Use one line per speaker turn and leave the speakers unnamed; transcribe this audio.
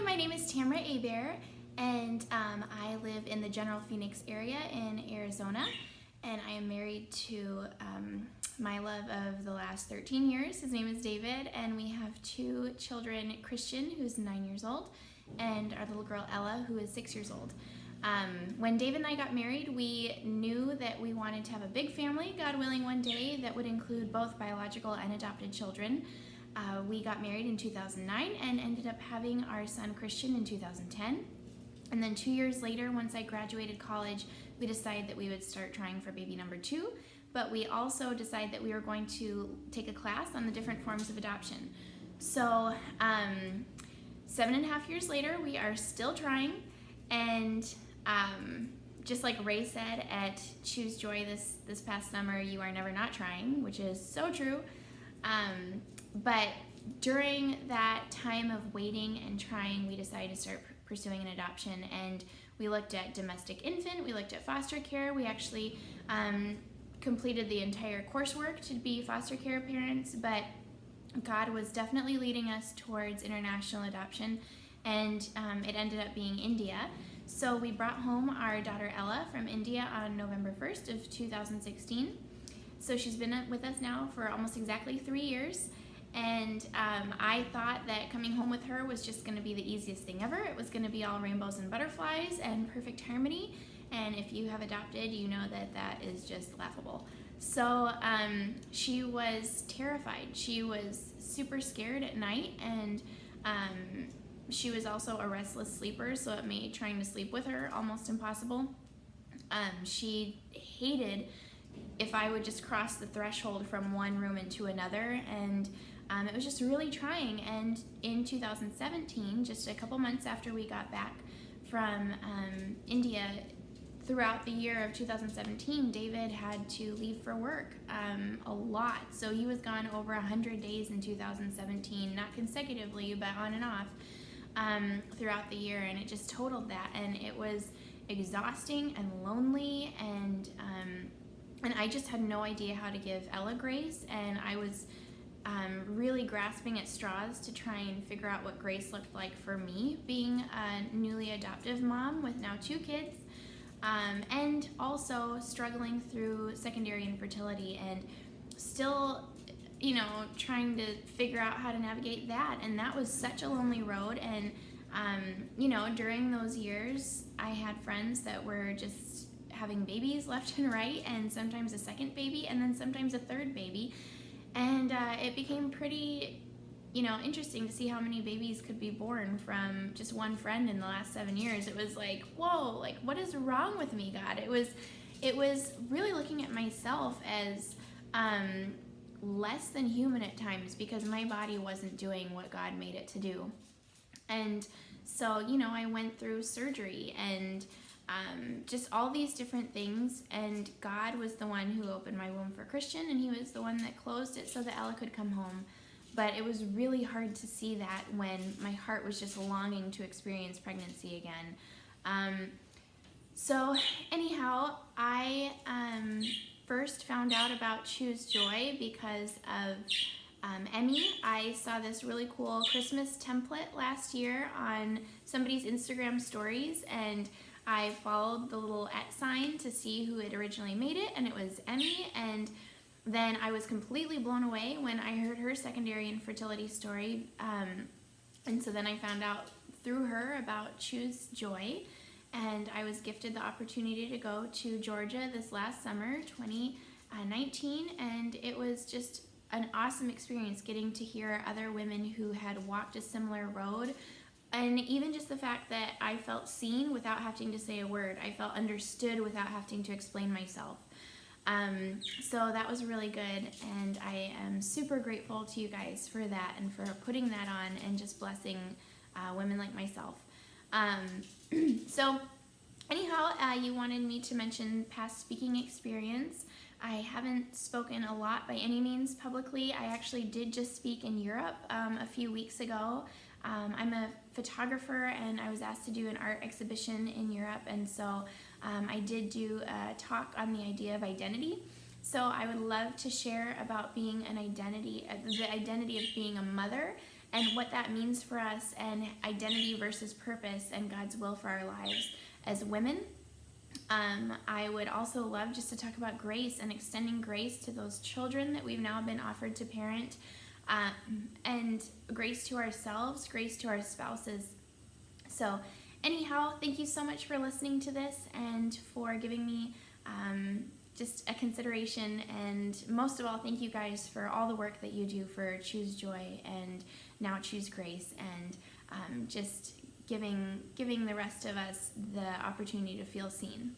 my name is Tamara Abear, and I live in the General Phoenix area in Arizona, and I am married to my love of the last 13 years. His name is David, and we have two children, Christian, who's 9 years old, and our little girl Ella, who is 6 years old. When David and I got married, we knew that we wanted to have a big family, God willing, one day that would include both biological and adopted children. We got married in 2009 and ended up having our son Christian in 2010. And then 2 years later, once I graduated college, we decided that we would start trying for baby number 2. But we also decided that we were going to take a class on the different forms of adoption. So 7.5 years later, we are still trying. And just like Ray said at Choose Joy this past summer, you are never not trying, which is so true. But during that time of waiting and trying, we decided to start pursuing an adoption, and we looked at domestic infant, we looked at foster care. We actually completed the entire coursework to be foster care parents, but God was definitely leading us towards international adoption, and it ended up being India. So we brought home our daughter Ella from India on November 1st of 2016. So she's been with us now for almost exactly 3 years. And I thought that coming home with her was just going to be the easiest thing ever. It was going to be all rainbows and butterflies and perfect harmony. And if you have adopted, you know that that is just laughable. So she was terrified. She was super scared at night, and she was also a restless sleeper, so it made trying to sleep with her almost impossible. She hated if I would just cross the threshold from one room into another, and it was just really trying. And in 2017, just a couple months after we got back from India, throughout the year of 2017, David had to leave for work a lot. So he was gone over 100 days in 2017, not consecutively, but on and off throughout the year, and it just totaled that. And it was exhausting and lonely, and I just had no idea how to give Ella grace, and I was really grasping at straws to try and figure out what grace looked like for me, being a newly adoptive mom with now 2 kids, and also struggling through secondary infertility and still, trying to figure out how to navigate that. And that was such a lonely road. And, during those years, I had friends that were just having babies left and right, and sometimes a second baby, and then sometimes a third baby. And it became pretty, interesting to see how many babies could be born from just one friend in the last 7 years. It was like, whoa, like, what is wrong with me, God? It was really looking at myself as less than human at times, because my body wasn't doing what God made it to do. And so, I went through surgery and just all these different things, and God was the one who opened my womb for Christian, and he was the one that closed it so that Ella could come home. But it was really hard to see that when my heart was just longing to experience pregnancy again. So anyhow, I first found out about Choose Joy because of Emmy. I saw this really cool Christmas template last year on somebody's Instagram stories, and I followed the little @ to see who had originally made it, and it was Emmy. And then I was completely blown away when I heard her secondary infertility story. And so then I found out through her about Choose Joy, and I was gifted the opportunity to go to Georgia this last summer, 2019, and it was just an awesome experience getting to hear other women who had walked a similar road. And even just the fact that I felt seen without having to say a word. I felt understood without having to explain myself. So that was really good, and I am super grateful to you guys for that and for putting that on and just blessing women like myself. So anyhow, you wanted me to mention past speaking experience. I haven't spoken a lot by any means publicly. I actually did just speak in Europe a few weeks ago. I'm a photographer, and I was asked to do an art exhibition in Europe, and so I did do a talk on the idea of identity. So I would love to share about being the identity of being a mother and what that means for us, and identity versus purpose and God's will for our lives as women. I would also love just to talk about grace and extending grace to those children that we've now been offered to parent, and grace to ourselves, grace to our spouses. So anyhow, thank you so much for listening to this and for giving me just a consideration, and most of all, thank you guys for all the work that you do for Choose Joy and now Choose Grace, and just giving the rest of us the opportunity to feel seen.